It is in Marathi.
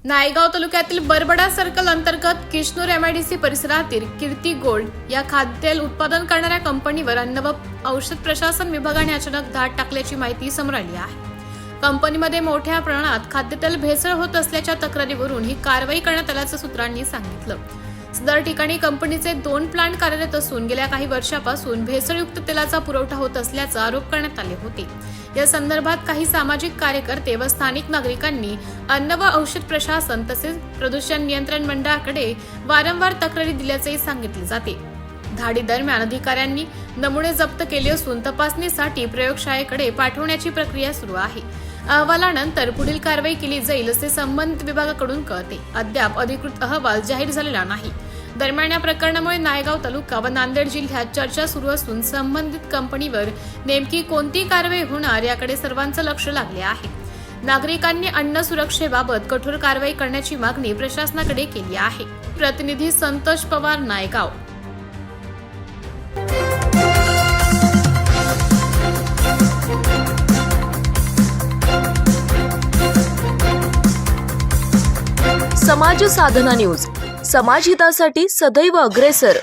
नायगाव तालुक्यातील बरबडा सर्कल अंतर्गत किशनूर एमआयडीसी परिसरातील कीर्ती गोल्ड या खाद्यतेल उत्पादन करणाऱ्या कंपनीवर अन्न व औषध प्रशासन विभागाने अचानक धाड टाकल्याची माहिती समोर आली आहे। कंपनीमध्ये मोठ्या प्रमाणात खाद्यतेल भेसळ होत असल्याच्या तक्रारीवरून ही कारवाई करण्यात आल्याचं सूत्रांनी सांगितलं। सदर ठिकाणी कंपनीचे 2 प्लांट कार्यरत असून गेल्या काही वर्षापासून भेसळयुक्त तेलाचा पुरवठा होत असल्याचा आरोप करण्यात आले होते। या संदर्भात काही सामाजिक कार्यकर्ते व स्थानिक नागरिकांनी अन्न व औषध प्रशासन तसेच प्रदूषण नियंत्रण मंडळाकडे वारंवार तक्रारी दिल्याचेही सांगितले जाते। धाडी दरम्यान अधिकाऱ्यांनी नमुने जप्त केले असून तपासणीसाठी प्रयोगशाळेकडे पाठवण्याची प्रक्रिया सुरू आहे। अहवालानंतर पुढील कारवाई केली जाईल असे संबंधित विभागाकडून कळते। अद्याप अधिकृत अहवाल जाहीर झालेला नाही। दरम्यान या प्रकरणामुळे नायगाव तालुका व नांदेड जिल्ह्यात चर्चा सुरू असून संबंधित कंपनीवर नेमकी कोणती कारवाई होणार याकडे सर्वांचं लक्ष लागले आहे। नागरिकांनी अन्न सुरक्षेबाबत कठोर कारवाई करण्याची मागणी प्रशासनाकडे केली आहे। प्रतिनिधी संतोष पवार, नायगाव। समाज साधना न्यूज, समाजहितासाठी सदैव अग्रेसर।